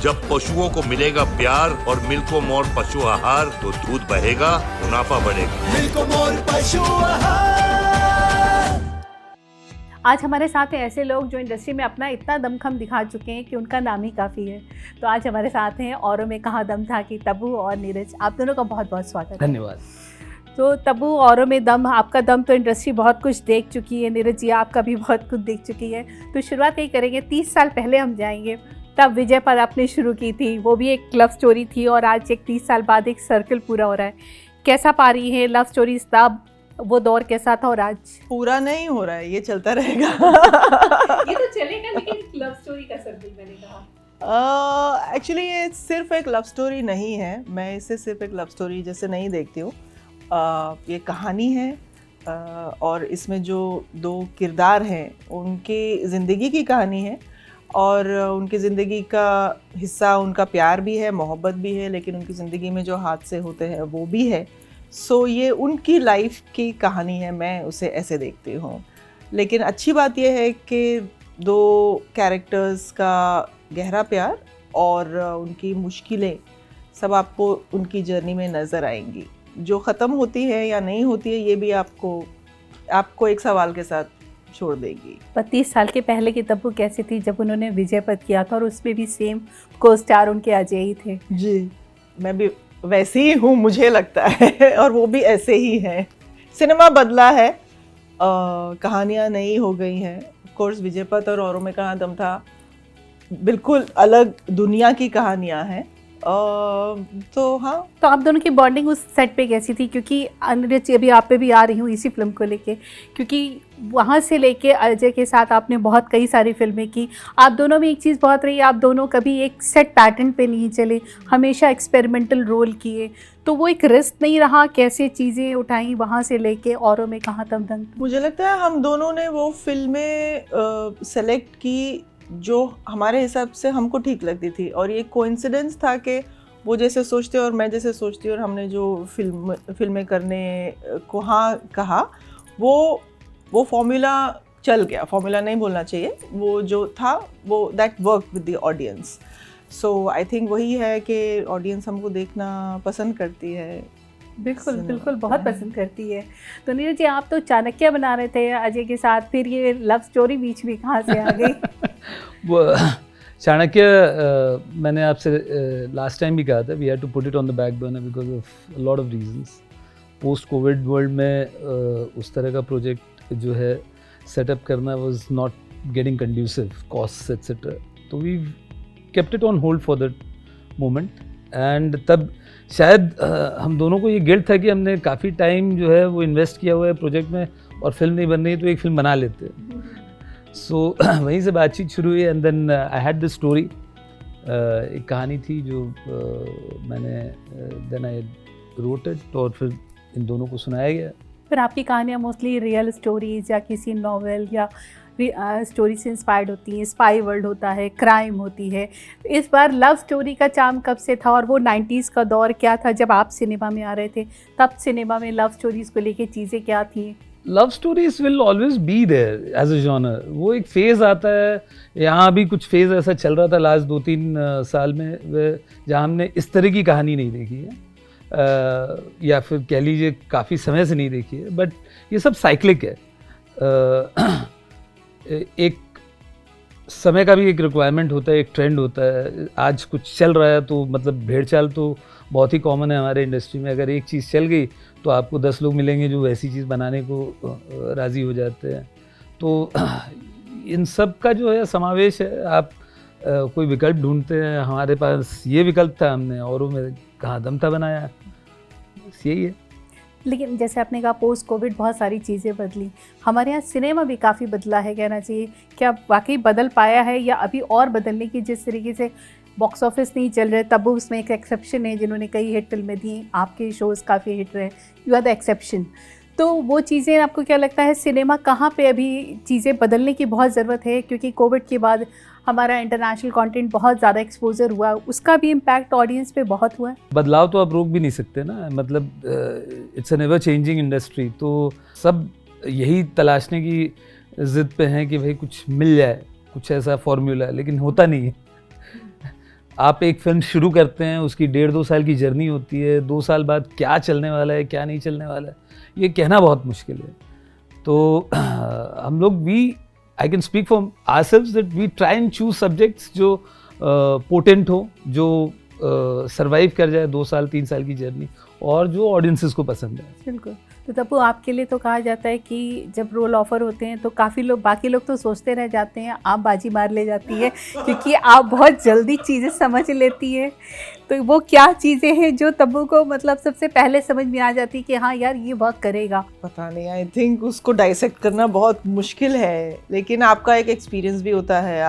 जब पशुओं को मिलेगा प्यार और मिल्को मोर पशु आहार तो दूध बहेगा, मुनाफा बढ़ेगा। मिल्को मोर पशु आहार। आज हमारे साथ हैं ऐसे लोग जो इंडस्ट्री में अपना इतना दमखम दिखा चुके हैं कि उनका नाम ही काफ़ी है। तो आज हमारे साथ हैं औरों में कहाँ दम था कि तब्बू और नीरज, आप दोनों का बहुत बहुत स्वागत है। धन्यवाद। तो तब्बू, औरों में दम, आपका दम तो इंडस्ट्री बहुत कुछ देख चुकी है, नीरज जी आपका भी बहुत कुछ देख चुकी है। तो शुरुआत यही करेंगे, 30 साल पहले हम जाएंगे, तब विजय पर आपने शुरू की थी, वो भी एक लव स्टोरी थी, और आज एक 30 साल बाद एक सर्कल पूरा हो रहा है। कैसा पा रही है लव स्टोरीज? तब वो दौर कैसा था और आज? पूरा नहीं हो रहा है, ये चलता रहेगा। ये तो चलेगा, लेकिन लव स्टोरी का सर्कल मैंने कहा। एक्चुअली ये सिर्फ एक लव स्टोरी नहीं है, मैं इसे सिर्फ एक लव स्टोरी जैसे नहीं देखती हूँ। ये कहानी है, और इसमें जो दो किरदार हैं उनकी ज़िंदगी की कहानी है, और उनकी ज़िंदगी का हिस्सा उनका प्यार भी है, मोहब्बत भी है, लेकिन उनकी ज़िंदगी में जो हादसे होते हैं वो भी है। सो ये उनकी लाइफ की कहानी है, मैं उसे ऐसे देखती हूँ। लेकिन अच्छी बात यह है कि दो कैरेक्टर्स का गहरा प्यार और उनकी मुश्किलें सब आपको उनकी जर्नी में नज़र आएंगी। जो ख़त्म होती है या नहीं होती है ये भी आपको एक सवाल के साथ छोड़ देगी। 30 साल के पहले की तब्बू कैसी थी जब उन्होंने विजय पद किया था, और उसमें भी सेम को स्टार उनके अजय ही थे? जी, मैं भी वैसे ही हूँ मुझे लगता है, और वो भी ऐसे ही हैं। सिनेमा बदला है, कहानियाँ नई हो गई हैं। ऑफ कोर्स विजयपथ और औरों में कहाँ दम था बिल्कुल अलग दुनिया की कहानियाँ हैं। तो हाँ। तो आप दोनों की बॉन्डिंग उस सेट पे कैसी थी? क्योंकि अनिरुद्ध, अभी आप पे भी आ रही हूँ इसी फिल्म को लेके, क्योंकि वहाँ से लेके अजय के साथ आपने बहुत कई सारी फिल्में की। आप दोनों में एक चीज़ बहुत रही, आप दोनों कभी एक सेट पैटर्न पे नहीं चले, हमेशा एक्सपेरिमेंटल रोल किए। तो वो एक रिस्क नहीं रहा? कैसे चीज़ें उठाई वहाँ से लेके औरों में कहाँ तक दंग? मुझे लगता है हम दोनों ने वो फिल्में सेलेक्ट की जो हमारे हिसाब से हमको ठीक लगती थी, और ये कोइंसिडेंस था कि वो जैसे सोचते और मैं जैसे सोचती, और हमने जो फिल्में करने को हाँ कहा, वो फॉर्मूला चल गया। फॉर्मूला नहीं बोलना चाहिए, वो जो था वो that work with the audience. So I think वही है कि ऑडियंस हमको देखना पसंद करती है। बिल्कुल बिल्कुल, बहुत पसंद करती है। तो नीरज जी, आप तो चाणक्य बना रहे थे अजय के साथ, फिर ये लव स्टोरी बीच में कहाँ से आ गई? वो चाणक्य मैंने आपसे लास्ट टाइम भी कहा था, we had to put it on the back burner because of lot of reasons. Post covid world में उस तरह का प्रोजेक्ट जो है सेटअप करना was not getting conducive, cost etcetera. तो we kept it on hold for that moment, and तब शायद हम दोनों को ये गिल्ट था कि हमने काफ़ी टाइम जो है वो इन्वेस्ट किया हुआ है प्रोजेक्ट में, और फिल्म नहीं बन रही तो एक फिल्म बना लेते हैं। सो वहीं से बातचीत शुरू हुई, and then I had this story. एक कहानी थी जो मैंने देन आई रोट इट, और फिर इन दोनों को सुनाया गया। फिर आपकी कहानियाँ मोस्टली रियल स्टोरीज या किसी नॉवेल या स्टोरी से इंस्पायर्ड होती हैं, स्पाई वर्ल्ड होता है, क्राइम होती है। इस बार लव स्टोरी का चार्म कब से था, और वो 90s का दौर क्या था जब आप सिनेमा में आ रहे थे? तब सिनेमा में लव स्टोरीज़ को लेके चीज़ें क्या थी? Love stories will always be there as a genre. वो एक फेज़ आता है, यहाँ भी कुछ फेज़ ऐसा चल रहा था लास्ट 2-3 साल में जहाँ हमने इस तरह की कहानी नहीं देखी है, या फिर कह लीजिए काफ़ी समय से नहीं देखी है। बट ये सब साइक्लिक है। एक समय का भी एक रिक्वायरमेंट होता है, एक ट्रेंड होता है। आज कुछ चल रहा है तो मतलब भेड़ चाल तो बहुत ही कॉमन है हमारे इंडस्ट्री में। अगर एक चीज़ चल गई तो आपको 10 लोग मिलेंगे जो वैसी चीज़ बनाने को राज़ी हो जाते हैं। तो इन सब का जो है समावेश है। आप कोई विकल्प ढूंढते हैं, हमारे पास ये विकल्प था, हमने औरों में कहाँ दम था बनाया, बस यही है। लेकिन जैसे आपने कहा पोस्ट कोविड बहुत सारी चीज़ें बदली, हमारे यहाँ सिनेमा भी काफ़ी बदला है, कहना चाहिए। क्या वाकई बदल पाया है, या अभी और बदलने की? जिस तरीके से बॉक्स ऑफिस नहीं चल रहे, तब उसमें एक एक्सेप्शन है जिन्होंने कई हिट फिल्में दी, आपके शोज़ काफ़ी हिट रहे, यू आर द एक्सेप्शन। तो वो चीज़ें आपको क्या लगता है सिनेमा कहाँ पे अभी चीज़ें बदलने की बहुत ज़रूरत है? क्योंकि कोविड के बाद हमारा इंटरनेशनल कंटेंट बहुत ज़्यादा एक्सपोजर हुआ, उसका भी इम्पैक्ट ऑडियंस पे बहुत हुआ है। बदलाव तो आप रोक भी नहीं सकते ना, मतलब it's an ever changing industry. तो सब यही तलाशने की ज़िद पे हैं कि भाई कुछ मिल जाए, कुछ ऐसा फॉर्मूला, लेकिन होता नहीं है। आप एक फिल्म शुरू करते हैं, उसकी 1.5-2 साल की जर्नी होती है, 2 साल बाद क्या चलने वाला है क्या नहीं चलने वाला है ये कहना बहुत मुश्किल है। तो हम लोग I can speak for ourselves that we try and choose subjects जो पोटेंट हो, जो सरवाइव कर जाए 2 साल 3 साल की जर्नी, और जो ऑडियंसेस को पसंद है। बिल्कुल। तो तब्बू, आपके लिए तो कहा जाता है कि जब रोल ऑफर होते हैं तो काफ़ी लोग, बाकी लोग तो सोचते रह जाते हैं, आप बाजी मार ले जाती है क्योंकि आप बहुत जल्दी चीज़ें समझ लेती है। तो वो क्या चीज़ें हैं जो तब्बू को मतलब सबसे पहले समझ में आ जाती है कि हाँ यार ये वर्क करेगा? पता नहीं, आई थिंक उसको डाइसेक्ट करना बहुत मुश्किल है, लेकिन आपका एक एक्सपीरियंस भी होता है,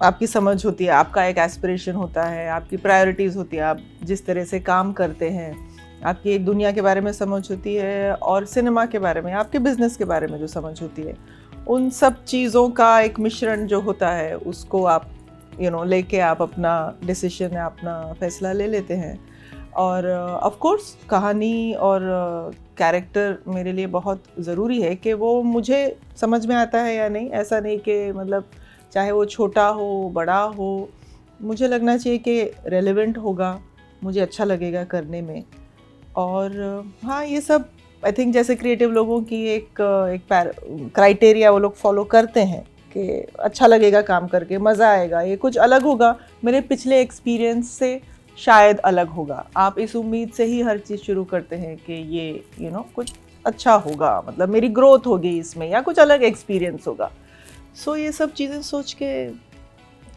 आपकी समझ होती है, आपका एक एस्पिरेशन होता है, आपकी प्रायोरिटीज़ होती है, आप जिस तरह से काम करते हैं, आपकी एक दुनिया के बारे में समझ होती है और सिनेमा के बारे में, आपके बिजनेस के बारे में जो समझ होती है, उन सब चीज़ों का एक मिश्रण जो होता है उसको आप लेके आप अपना डिसीजन, अपना फैसला ले लेते हैं। और ऑफ कोर्स कहानी और कैरेक्टर मेरे लिए बहुत ज़रूरी है कि वो मुझे समझ में आता है या नहीं। ऐसा नहीं कि मतलब चाहे वो छोटा हो बड़ा हो, मुझे लगना चाहिए कि रेलेवेंट होगा, मुझे अच्छा लगेगा करने में। और हाँ, ये सब आई थिंक जैसे क्रिएटिव लोगों की एक क्राइटेरिया वो लोग फॉलो करते हैं कि अच्छा लगेगा काम करके, मज़ा आएगा, ये कुछ अलग होगा, मेरे पिछले एक्सपीरियंस से शायद अलग होगा। आप इस उम्मीद से ही हर चीज़ शुरू करते हैं कि ये कुछ अच्छा होगा, मतलब मेरी ग्रोथ होगी इसमें या कुछ अलग एक्सपीरियंस होगा। सो ये सब चीज़ें सोच के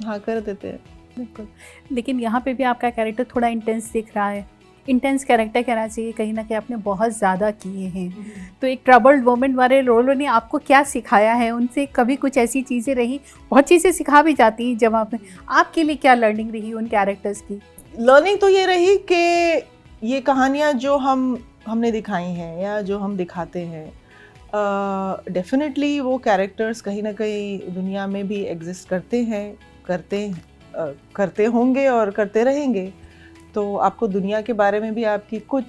हाँ कर देते हैं। बिल्कुल। लेकिन यहाँ पे भी आपका कैरेक्टर थोड़ा इंटेंस दिख रहा है। इंटेंस कैरेक्टर कहना चाहिए, कहीं ना कहीं आपने बहुत ज़्यादा किए हैं। तो एक ट्रबल्ड वोमेन वाले रोलों ने आपको क्या सिखाया है? उनसे कभी कुछ ऐसी चीज़ें रही, बहुत चीज़ें सिखा भी जाती हैं जब आपके लिए क्या लर्निंग रही उन कैरेक्टर्स की? लर्निंग तो ये रही कि ये कहानियाँ जो हमने दिखाई हैं या जो हम दिखाते हैं, डेफिनेटली वो कैरेक्टर्स कहीं ना कहीं दुनिया में भी एग्जिस्ट करते होंगे और करते रहेंगे। तो आपको दुनिया के बारे में भी आपकी कुछ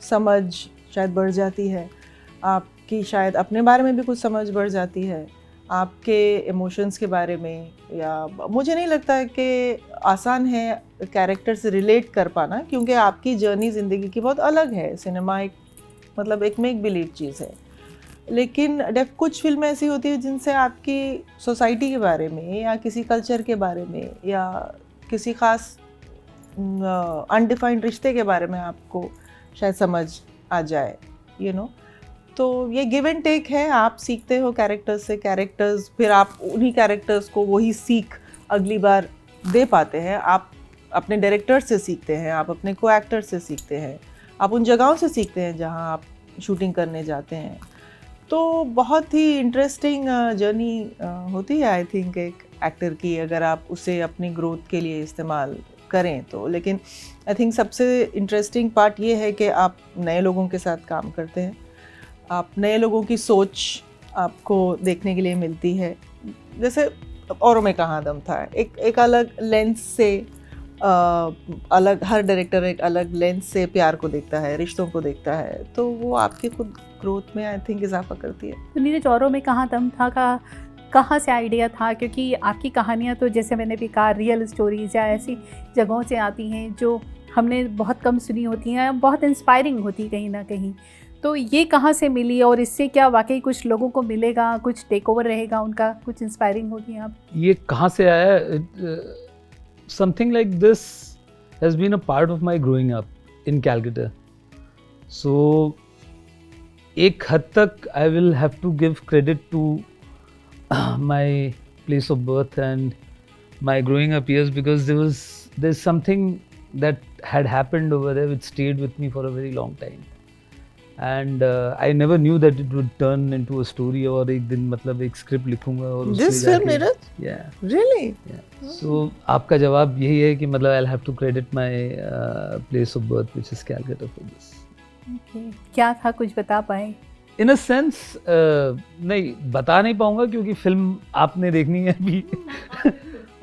समझ शायद बढ़ जाती है, आपकी शायद अपने बारे में भी कुछ समझ बढ़ जाती है, आपके इमोशंस के बारे में। या मुझे नहीं लगता है कि आसान है कैरेक्टर से रिलेट कर पाना, क्योंकि आपकी जर्नी ज़िंदगी की बहुत अलग है। सिनेमा एक मेक बिलीव चीज़ है, लेकिन कुछ फिल्में ऐसी होती है जिनसे आपकी सोसाइटी के बारे में या किसी कल्चर के बारे में या किसी ख़ास अनडिफाइंड रिश्ते के बारे में आपको शायद समझ आ जाए, तो ये गिव एंड टेक है। आप सीखते हो कैरेक्टर्स से, कैरेक्टर्स फिर आप उन्हीं कैरेक्टर्स को वही सीख अगली बार दे पाते हैं। आप अपने डायरेक्टर से सीखते हैं, आप अपने को एक्टर से सीखते हैं, आप उन जगहों से सीखते हैं जहाँ आप शूटिंग करने जाते हैं। तो बहुत ही इंटरेस्टिंग जर्नी होती है आई थिंक एक एक्टर की, अगर आप उसे अपनी ग्रोथ के लिए इस्तेमाल करें तो। लेकिन आई थिंक सबसे इंटरेस्टिंग पार्ट ये है कि आप नए लोगों के साथ काम करते हैं, आप नए लोगों की सोच आपको देखने के लिए मिलती है। जैसे औरों में कहाँ दम था, एक अलग लेंस से अलग, हर डायरेक्टर एक अलग लेंस से प्यार को देखता है, रिश्तों को देखता है, तो वो आपकी खुद ग्रोथ में आई थिंक इजाफा करती है। तो नीरज, औरों में कहाँ दम था का कहाँ से आइडिया था? क्योंकि आपकी कहानियाँ तो जैसे मैंने भी कहा रियल स्टोरीज़ या ऐसी जगहों से आती हैं जो हमने बहुत कम सुनी होती हैं, बहुत इंस्पायरिंग होती कहीं ना कहीं। तो ये कहाँ से मिली और इससे क्या वाकई कुछ लोगों को मिलेगा, कुछ टेक ओवर रहेगा उनका, कुछ इंस्पायरिंग होगी? आप ये कहाँ से आया? Something like this has been a part of my growing up in Calcutta. So एक हद तक I will have to give credit to my place of birth and my growing up years, because there's something that had happened over there which stayed with me for a very long time, and I never knew that it would turn into a story और एक दिन मतलब एक script लिखूंगा और उससे This film, Neeraj? Yeah. Really? Yeah. So आपका जवाब यही है कि मतलब I'll have to credit my place of birth which is Calcutta for this. okay. क्या था, कुछ बता पाए? इन अ सेंस नहीं बता नहीं पाऊंगा क्योंकि फिल्म आपने देखनी है अभी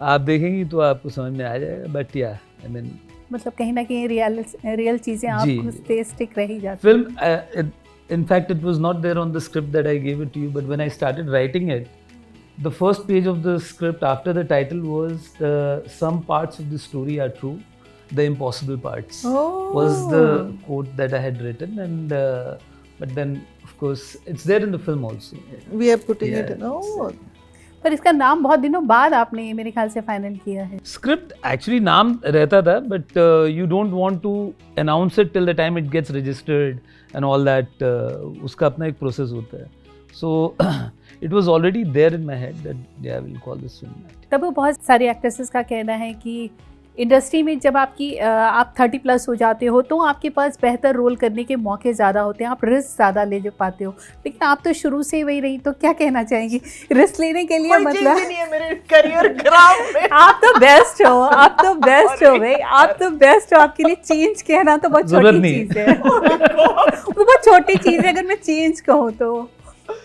आप देखेंगी तो आपको समझ में आ जाएगा, बट या आई मीन मतलब कहीं ना कहीं रियल चीज़ें आपको से स्टिक रही जाती film. In fact, it was not there on the script that I gave it to you, but when I started writing it, the first page of the script after the title was some parts of the story are true, the impossible parts was the quote that I had written, and but then of course it's there in the film also. We are putting it in. पर इसका नाम बहुत दिनों बाद आपने मेरे ख्याल से फाइनल किया है. स्क्रिप्ट एक्चुअली नाम रहता था, but you don't want to announce it till the time it gets registered and all that. उसका अपना एक प्रोसेस होता है. So it was already there in my head that I will call this film. तब बहुत सारे actresses का कहना है कि इंडस्ट्री में जब आप 30+ हो जाते हो तो आपके पास बेहतर रोल करने के मौके ज़्यादा होते हैं, आप रिस्क ज़्यादा ले पाते हो. लेकिन आप तो शुरू से वही रही, तो क्या कहना चाहेंगी रिस्क लेने के लिए? मतलब नहीं है मेरे करियर ग्राफ में. आप तो बेस्ट हो, आप तो बेस्ट हो भाई, आप तो बेस्ट हो. आपके लिए चेंज कहना तो बहुत छोटी चीज़ है. वो बहुत छोटी चीज़ है अगर मैं चेंज कहूँ तो.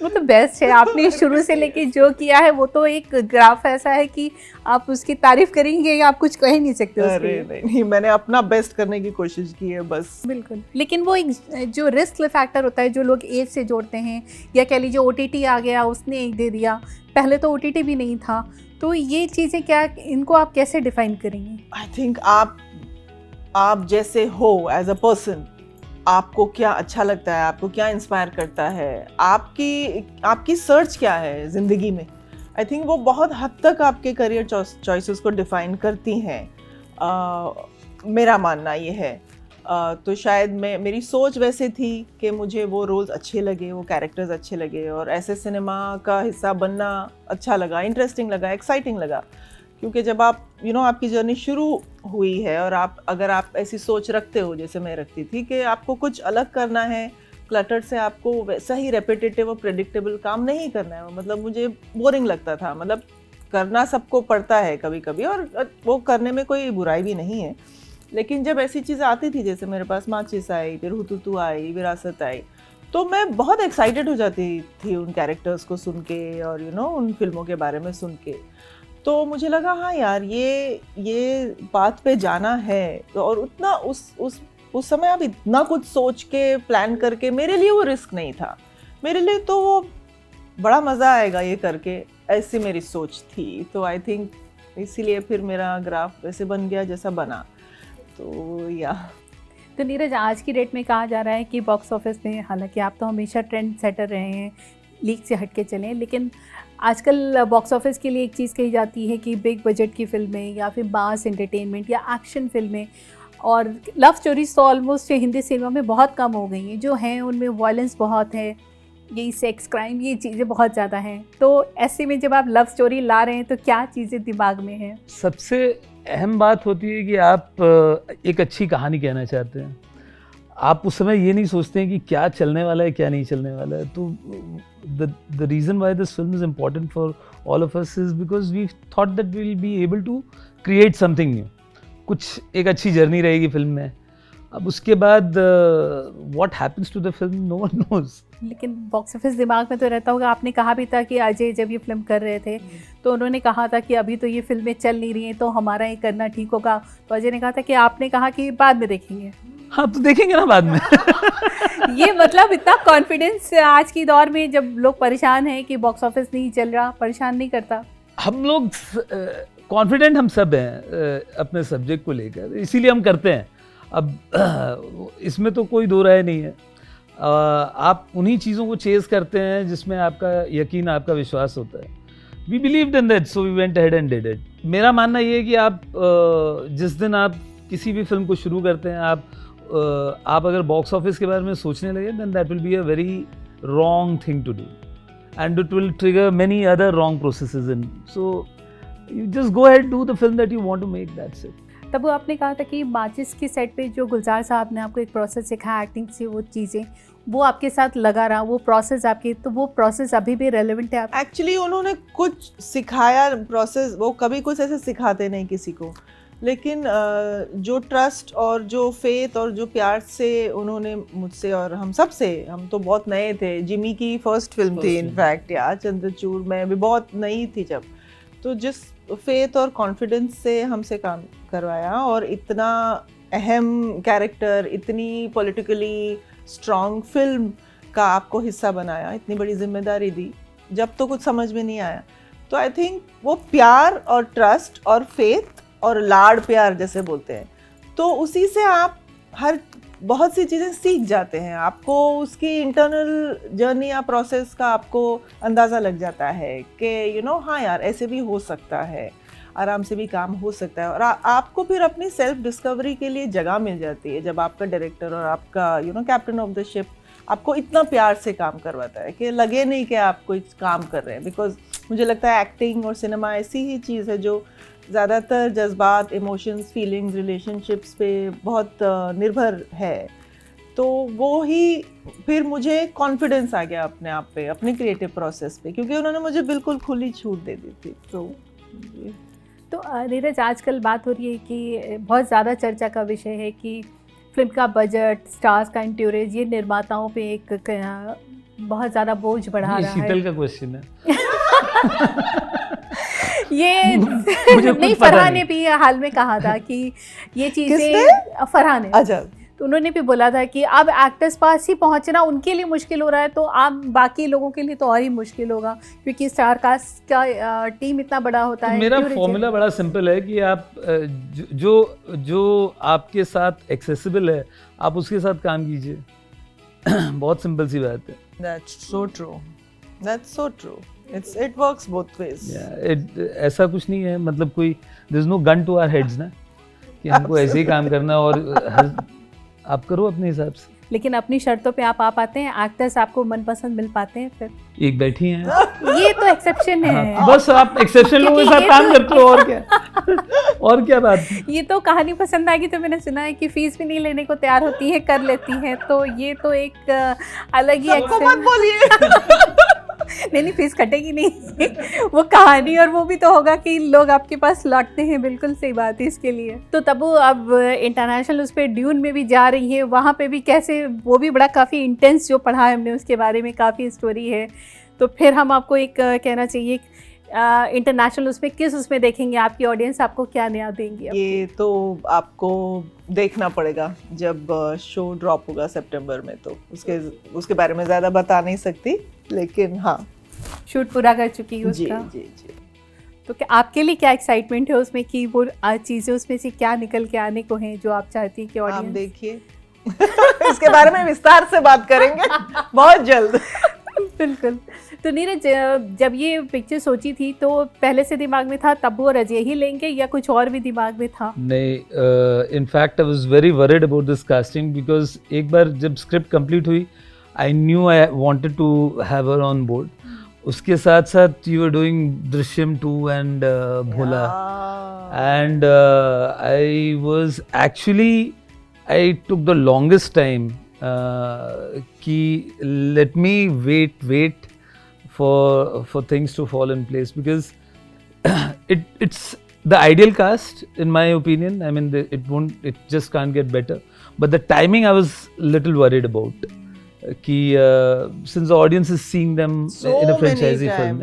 वो तो बेस्ट है. आपने शुरू से लेके जो किया है वो तो एक ग्राफ ऐसा है कि आप उसकी तारीफ करेंगे या आप कुछ कह ही नहीं सकते. अरे नहीं, मैंने अपना बेस्ट करने की कोशिश की है बस. बिल्कुल. लेकिन वो एक जो रिस्क फैक्टर होता है जो लोग एज से जोड़ते हैं, या कह लीजिए OTT आ गया उसने एक दे दिया, पहले तो OTT भी नहीं था, तो ये चीज़ें क्या, इनको आप कैसे डिफाइन करेंगे? आई थिंक आप जैसे हो एज अ पर्सन, आपको क्या अच्छा लगता है, आपको क्या इंस्पायर करता है, आपकी सर्च क्या है ज़िंदगी में, आई थिंक वो बहुत हद तक आपके करियर चॉइसेस को डिफ़ाइन करती हैं. मेरा मानना ये है. तो शायद मेरी सोच वैसे थी कि मुझे वो रोल्स अच्छे लगे, वो कैरेक्टर्स अच्छे लगे, और ऐसे सिनेमा का हिस्सा बनना अच्छा लगा, इंटरेस्टिंग लगा, एक्साइटिंग लगा. क्योंकि जब आप आपकी जर्नी शुरू हुई है और अगर आप ऐसी सोच रखते हो जैसे मैं रखती थी कि आपको कुछ अलग करना है, क्लटर से आपको वैसा ही रेपिटेटिव और प्रेडिक्टेबल काम नहीं करना है. मतलब मुझे बोरिंग लगता था. मतलब करना सबको पड़ता है कभी कभी, और वो करने में कोई बुराई भी नहीं है. लेकिन जब ऐसी चीज़ें आती थी, जैसे मेरे पास माचिस आई, फिर हुतुतु आई, विरासत आई, तो मैं बहुत एक्साइटेड हो जाती थी उन कैरेक्टर्स को सुन के और उन फिल्मों के बारे में सुन के. तो मुझे लगा हाँ यार ये बात पे जाना है. और उतना उस समय अब इतना कुछ सोच के प्लान करके मेरे लिए वो रिस्क नहीं था. मेरे लिए तो वो बड़ा मज़ा आएगा ये करके, ऐसी मेरी सोच थी. तो आई थिंक इसीलिए फिर मेरा ग्राफ वैसे बन गया जैसा बना. तो तो नीरज, आज की डेट में कहा जा रहा है कि बॉक्स ऑफिस में, हालांकि आप तो हमेशा ट्रेंड सेटर रहे हैं, लीक से हट के चलें, लेकिन आजकल बॉक्स ऑफिस के लिए एक चीज़ कही जाती है कि बिग बजट की फिल्में या फिर मास एंटरटेनमेंट या एक्शन फिल्में और लव स्टोरीज तो ऑलमोस्ट हिंदी सिनेमा में बहुत कम हो गई हैं. जो हैं उनमें वायलेंस बहुत है, यही सेक्स क्राइम, ये चीज़ें बहुत ज़्यादा हैं. तो ऐसे में जब आप लव स्टोरी ला रहे हैं तो क्या चीज़ें दिमाग में हैं? सबसे अहम बात होती है कि आप एक अच्छी कहानी कहना चाहते हैं. आप उस समय ये नहीं सोचते हैं कि क्या चलने वाला है, क्या नहीं चलने वाला है. तो the reason why this film is important for all of us is because we thought that we will be able to create something new. कुछ एक अच्छी जर्नी रहेगी फिल्म में. अब उसके बाद what happens to the film no one knows. लेकिन box office दिमाग में तो रहता होगा. आपने कहा भी था कि अजय जब ये फिल्म कर रहे थे तो उन्होंने कहा था कि अभी तो ये फिल्में चल नहीं रही हैं तो हमारा ये करना ठीक होगा. तो अजय ने कहा था कि आपने कहा कि बाद में देखेंगे. हाँ, तो देखेंगे ना बाद में. ये मतलब इतना कॉन्फिडेंस आज की दौर में जब लोग परेशान हैं कि बॉक्स ऑफिस नहीं चल रहा, परेशान नहीं करता? हम लोग कॉन्फिडेंट हम सब हैं अपने सब्जेक्ट को लेकर, इसीलिए हम करते हैं. अब इसमें तो कोई दो राय नहीं है. आप उन्हीं चीज़ों को चेज़ करते हैं जिसमें आपका यकीन, आपका विश्वास होता है. We believed in that, so we went ahead and did it. मेरा मानना ये है कि आप जिस दिन आप किसी भी फिल्म को शुरू करते हैं, आप अगर बॉक्स ऑफिस के बारे में सोचने लगे, then that will be a very wrong thing to do, and it will trigger many other wrong processes in. So you just go ahead, do the film that you want to make, that's it. तब वो आपने कहा था कि माचिस की set पे जो गुलजार साहब ने आपको एक प्रोसेस सिखाया एक्टिंग से, वो चीज़ें वो आपके साथ लगा रहा, वो प्रोसेस आपकी, तो वो प्रोसेस अभी भी रेलेवेंट है? एक्चुअली उन्होंने कुछ सिखाया प्रोसेस, वो कभी कुछ ऐसे सिखाते नहीं किसी को, लेकिन जो ट्रस्ट और जो फेथ और जो प्यार से उन्होंने मुझसे और हम सब से, हम तो बहुत नए थे, जिमी की फर्स्ट फिल्म थी इनफैक्ट, या चंद्रचूड़ में भी बहुत नई थी जब, तो जिस फेथ और कॉन्फिडेंस से हमसे काम करवाया और इतना अहम कैरेक्टर, इतनी पॉलिटिकली स्ट्रॉन्ग फिल्म का आपको हिस्सा बनाया, इतनी बड़ी जिम्मेदारी दी, जब तो कुछ समझ में नहीं आया, तो आई थिंक वो प्यार और ट्रस्ट और फेथ और लाड़ प्यार जैसे बोलते हैं, तो उसी से आप हर बहुत सी चीज़ें सीख जाते हैं। आपको उसकी इंटरनल जर्नी या प्रोसेस का आपको अंदाज़ा लग जाता है कि हाँ यार ऐसे भी हो सकता है, आराम से भी काम हो सकता है। और आपको फिर अपनी सेल्फ डिस्कवरी के लिए जगह मिल जाती है जब आपका डायरेक्टर और आपका कैप्टन ऑफ द शिप आपको इतना प्यार से काम करवाता है कि लगे नहीं कि आप कोई काम कर रहे हैं। बिकॉज मुझे लगता है एक्टिंग और सिनेमा ऐसी ही चीज़ है जो ज़्यादातर जज्बात, इमोशंस, फीलिंग्स, रिलेशनशिप्स पे बहुत निर्भर है। तो वो ही फिर मुझे कॉन्फिडेंस आ गया अपने आप पे, अपने क्रिएटिव प्रोसेस पे, क्योंकि उन्होंने मुझे बिल्कुल खुली छूट दे दी थी। तो नीरज, आजकल बात हो रही है कि बहुत ज़्यादा चर्चा का विषय है कि फिल्म का बजट, स्टार्स का एंटूरेज, ये निर्माताओं पे एक बहुत ज़्यादा बोझ बढ़ा रहा है। शीतल का क्वेश्चन है। ये नहीं, फरहान ने भी हाल में कहा था कि ये चीज़ें, फरहान ने, अच्छा, तो उन्होंने भी बोला था कि अब एक्टर्स पास ही पहुंचना उनके लिए मुश्किल हो रहा है, तो आप बाकी लोगों के लिए तो और ही मुश्किल होगा, क्योंकि स्टार कास्ट का टीम इतना बड़ा होता है। मेरा फॉर्मूला बड़ा सिंपल है कि आप जो आपके साथ एक्सेसिबल है आप उसके साथ काम कीजिए। बहुत सिंपल सी बात है। That's so true. That's so true. It works both ways. ऐसा कुछ नहीं है, मतलब कोई there is no gun to our heads ना कि हमको ऐसे ही काम करना और आप करो अपने हिसाब से। लेकिन अपनी शर्तों पे आप आ पाते हैं, एक्टर्स आपको मनपसंद मिल पाते हैं फिर? एक बैठी हैं। ये तो एक्सेप्शन है। हाँ, बस आप एक्सेप्शन लोगों के साथ काम करते हो, और क्या और क्या बात। ये तो कहानी पसंद आएगी तो मैंने सुना है कि फीस भी नहीं लेने को तैयार होती है, कर लेती है, तो ये तो एक अलग ही सबको मत बोलिए। नहीं, फीस कटेगी नहीं। वो कहानी और वो भी तो होगा कि लोग आपके पास लौटते हैं, बिल्कुल सही बात है इसके लिए। तो तब वो अब इंटरनेशनल उस पर ड्यून में भी जा रही है, वहाँ पे भी कैसे, वो भी बड़ा काफ़ी इंटेंस जो पढ़ा है हमने उसके बारे में, काफ़ी स्टोरी है। तो फिर हम आपको एक कहना चाहिए इंटरनेशनल उसमें किस उसमें देखेंगे, आपकी ऑडियंस आपको क्या नया देंगी? ये तो आपको देखना पड़ेगा जब शो ड्रॉप होगा सितंबर में, तो उसके बारे में ज़्यादा बता नहीं सकती, लेकिन हाँ शूट पूरा कर चुकी है उसका। जी। तो क्या आपके लिए क्या एक्साइटमेंट है उसमें कि वो चीज़ें उसमें से क्या निकल के आने को हैं जो आप चाहती हैं कि आप ऑडियंस देखिए। इसके बारे में विस्तार से बात करेंगे बहुत जल्द। बिल्कुल। तो नीरज, जब ये पिक्चर सोची थी तो पहले से दिमाग में था तब्बू और अजय ही लेंगे या कुछ और भी दिमाग में था? नहीं, in fact I was very worried about this casting because एक बार जब स्क्रिप्ट कंप्लीट हुई I knew I wanted to have her on board. उसके साथ साथ you are doing Drishyam 2 and Bhola, and I was actually I took the longest time कि let me wait for things to fall in place, because it's the ideal cast in my opinion. I mean, it just can't get better, but the timing I was little worried about कि since the audience is seeing them in a franchisee film,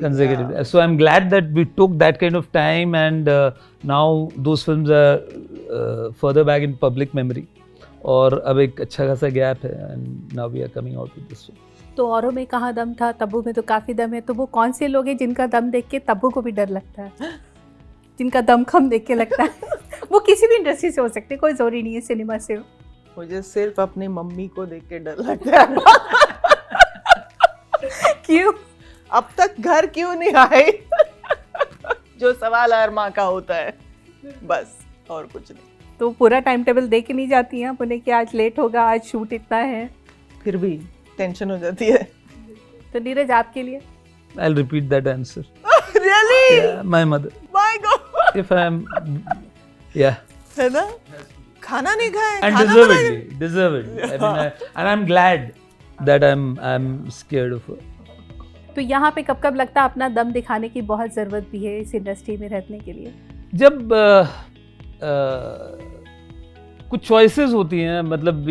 consecutively. So I'm glad that we took that kind of time, and now those films are further back in public memory. और अब एक अच्छा खासा gap है, and now we are coming out with this. तो औरों में कहाँ दम था, तब्बू में तो काफ़ी दम है। तो वो कौन से लोग हैं जिनका दम देख के तब्बू को भी डर लगता है, जिनका दम कम देख के लगता है? वो किसी भी इंडस्ट्री से हो सकते, कोई ज़रूरी नहीं है सिनेमा से। मुझे सिर्फ अपनी मम्मी को देख के डर लगता है। क्यों? अब तक घर क्यों नहीं आए? जो सवाल हर माँ का होता है, बस और कुछ नहीं। तो पूरा टाइम टेबल दे के नहीं जाती हैं उन्हें कि आज लेट होगा, आज शूट इतना है? फिर भी टेंशन हो जाती है। तो नीरज, आपके लिए? I'll repeat that answer. Really? Yeah, my mother. My God. If I'm, yeah. है ना? खाना नहीं खाए, And deservedly. I mean, and I'm glad that I'm scared of her. तो यहाँ पे कब लगता है अपना दम दिखाने की बहुत ज़रूरत भी है इस इंडस्ट्री में रहने के लिए? जब कुछ चॉइसेस होती हैं, मतलब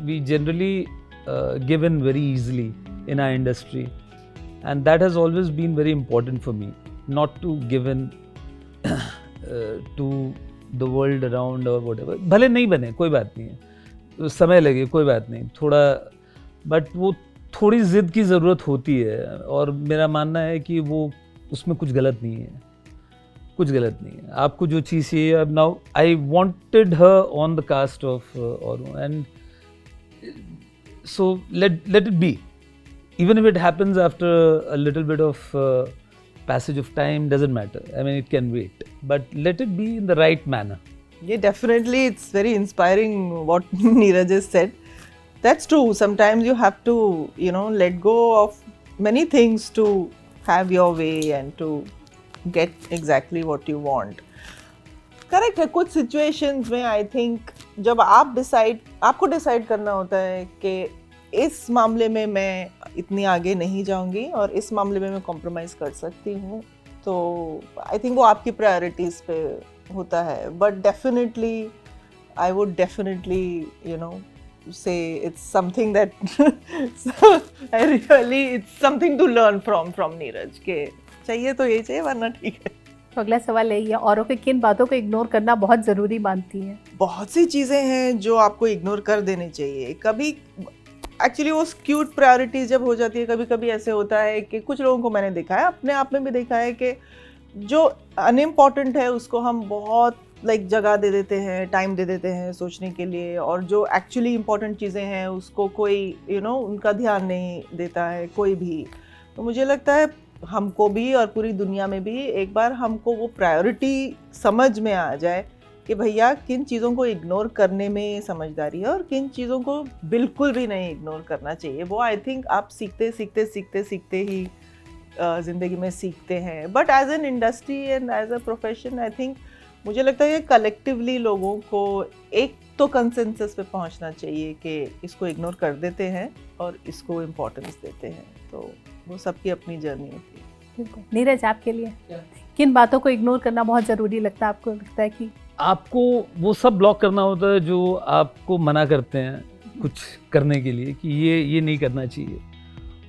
we generally give in very easily in our industry, and that has always been very important for me, not to give in to the world around or whatever. भले नहीं बने कोई बात नहीं है, समय लगे कोई बात नहीं, थोड़ा, बट वो थोड़ी ज़िद की ज़रूरत होती है, और मेरा मानना है कि वो उसमें कुछ गलत नहीं है, कुछ गलत नहीं है. आपको जो चीज़ चाहिए, अब now I wanted her on the cast of Auron, and so let it be. Even if it happens after a little bit of passage of time, doesn't matter. I mean, it can wait, but let it be in the right manner. Yeah, definitely, it's very inspiring what Neeraj has said. That's true. Sometimes you have to, let go of many things to have your way and to get exactly what you want. Correct है. कुछ situations में I think जब आपको decide करना होता है कि इस मामले में मैं इतनी आगे नहीं जाऊंगी और इस मामले में मैं कॉम्प्रोमाइज कर सकती हूँ, तो आई थिंक वो आपकी प्रायोरिटीज पे होता है. But definitely I would definitely say it's something that it's something to learn from Neeraj के चाहिए तो ये चाहिए वरना ठीक है. तो अगला सवाल यही है, औरों के किन बातों को इग्नोर करना बहुत ज़रूरी मानती हैं? बहुत सी चीज़ें हैं जो आपको इग्नोर कर देनी चाहिए. कभी एक्चुअली वो स्क्यूड प्रायोरिटीज जब हो जाती है, कभी कभी ऐसे होता है कि कुछ लोगों को मैंने देखा है, अपने आप में भी देखा है कि जो अनइम्पॉर्टेंट है उसको हम बहुत जगह दे देते हैं, टाइम दे देते हैं सोचने के लिए, और जो एक्चुअली इम्पॉर्टेंट चीज़ें हैं उसको कोई उनका ध्यान नहीं देता है कोई भी. तो मुझे लगता है हमको भी और पूरी दुनिया में भी एक बार हमको वो प्रायोरिटी समझ में आ जाए कि भैया किन चीज़ों को इग्नोर करने में समझदारी है और किन चीज़ों को बिल्कुल भी नहीं इग्नोर करना चाहिए. वो आई थिंक आप सीखते ही ज़िंदगी में सीखते हैं. But as an industry and as a profession I think मुझे लगता है कि कलेक्टिवली लोगों को एक तो कंसेंसस पे पहुंचना चाहिए कि इसको इग्नोर कर देते हैं और इसको इम्पोर्टेंस देते हैं. तो वो सबकी अपनी जर्नी होती है. बिल्कुल. नीरज, आपके लिए किन बातों को इग्नोर करना बहुत ज़रूरी लगता है? आपको लगता है कि आपको वो सब ब्लॉक करना होता है जो आपको मना करते हैं कुछ करने के लिए कि ये नहीं करना चाहिए.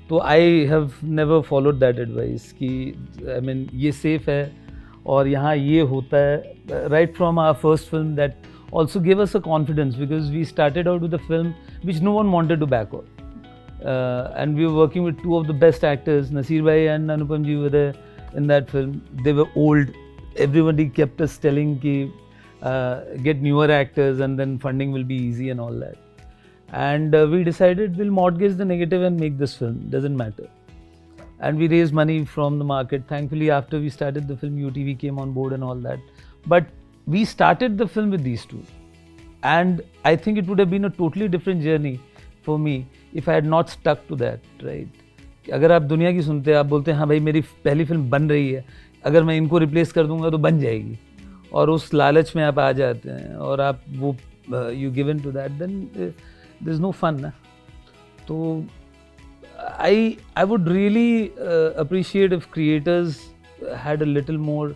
तो I have never followed that advice कि आई मीन ये सेफ है और यहाँ ये होता है. Right from our first film that also give us a confidence because we started out with a film which no one wanted to back out. And we were working with two of the best actors, Naseer Bhai and Anupam ji were there in that film. They were old. Everybody kept us telling ki get newer actors and then funding will be easy and all that. And we decided we'll mortgage the negative and make this film. Doesn't matter. And we raised money from the market. Thankfully, after we started the film, UTV came on board and all that. But we started the film with these two. And I think it would have been a totally different journey for me if I had not stuck to that, right? अगर आप दुनिया की सुनते हैं, आप बोलते हैं हाँ भाई मेरी पहली फिल्म बन रही है, अगर मैं इनको रिप्लेस कर दूंगा तो बन जाएगी, और उस लालच में आप आ जाते हैं और आप वो you given to that, then there is no fun ना. तो I would really appreciate if creators had a little more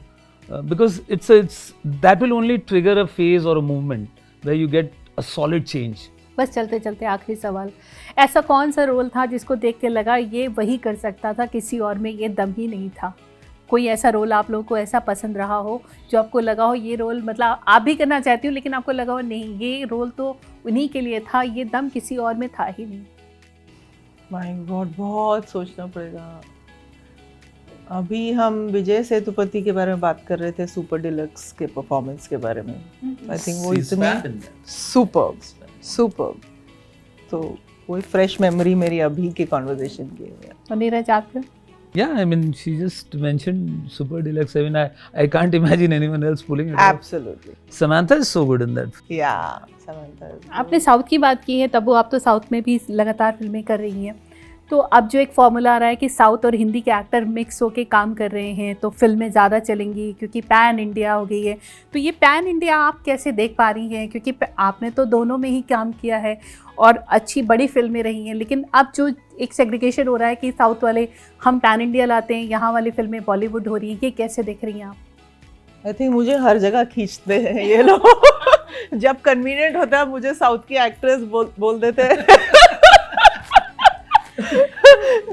because it's that will only trigger a phase or a movement where you get a solid change. बस चलते चलते आखिरी सवाल, ऐसा कौन सा रोल था जिसको देख के लगा ये वही कर सकता था, किसी और में ये दम ही नहीं था? कोई ऐसा रोल आप लोगों को ऐसा पसंद रहा हो जो आपको लगा हो ये रोल मतलब आप भी करना चाहती हो लेकिन आपको लगा हो नहीं ये रोल तो उन्हीं के लिए था, ये दम किसी और में था ही नहीं? माय गॉड, बहुत सोचना पड़ेगा. अभी हम विजय सेतुपति के बारे में बात कर रहे थे, सुपर डिलक्स के परफॉर्मेंस के बारे में. आई थिंक वो इतनी सुपर्ब. तो कोई फ्रेश मेमोरी मेरी अभी के कॉन्वर्सेशन की है. और नीरज आपके? Yeah, I mean, she just mentioned Super Deluxe. I mean, I can't imagine anyone else pulling it off. Absolutely. Samantha is so good in that. Yeah, Samantha. आपने साउथ की बात की है, तब वो आप तो साउथ में भी लगातार फिल्में कर रही हैं, तो अब जो एक फॉर्मूला आ रहा है कि साउथ और हिंदी के एक्टर मिक्स होके काम कर रहे हैं तो फिल्में ज़्यादा चलेंगी क्योंकि पैन इंडिया हो गई है. तो ये पैन इंडिया आप कैसे देख पा रही हैं, क्योंकि आपने तो दोनों में ही काम किया है और अच्छी बड़ी फिल्में रही हैं, लेकिन अब जो एक सेग्रीगेशन हो रहा है कि साउथ वाले हम पैन इंडिया लाते हैं, यहाँ वाली फिल्में बॉलीवुड हो रही हैं, ये कैसे देख रही हैं आप? आई थिंक मुझे हर जगह खींचते हैं ये लोग. जब कन्वीनियंट होता है मुझे साउथ की एक्ट्रेस बोल देते हैं.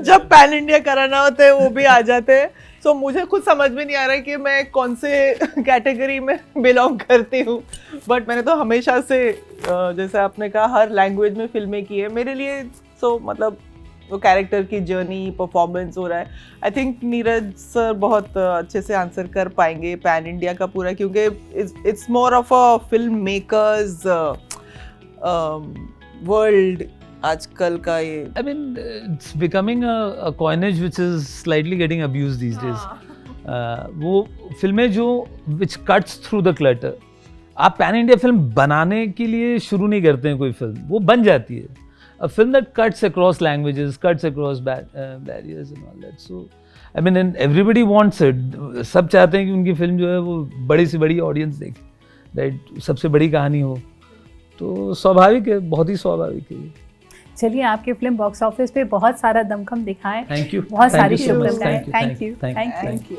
जब पैन इंडिया कराना होता है वो भी आ जाते हैं. तो मुझे खुद समझ में नहीं आ रहा है कि मैं कौन से कैटेगरी में बिलोंग करती हूँ. बट मैंने तो हमेशा से जैसे आपने कहा हर लैंग्वेज में फिल्में की है. मेरे लिए मतलब वो कैरेक्टर की जर्नी परफॉर्मेंस हो रहा है। आई थिंक नीरज सर बहुत अच्छे से आंसर कर पाएंगे पैन इंडिया का पूरा, क्योंकि it's more of a film makers world आजकल का ये। I mean, it's becoming a coinage which is slightly getting abused these days. वो फिल्में जो which cuts through the clutter. आप पैन इंडिया फिल्म बनाने के लिए शुरू नहीं करते हैं कोई फिल्म, वो बन जाती है. A film that cuts across languages, cuts across barriers and all that. So, I mean, and everybody wants it. सब चाहते हैं कि उनकी फिल्म जो है वो बड़ी से बड़ी ऑडियंस देखे, राइट, सबसे बड़ी कहानी हो. तो स्वाभाविक है, बहुत ही स्वाभाविक है. चलिए, आपकी फिल्म बॉक्स ऑफिस पे बहुत सारा दमखम दिखाएं. Thank you. बहुत सारी so much. शुभकामनाएं. Thank you. Thank you. Thank you.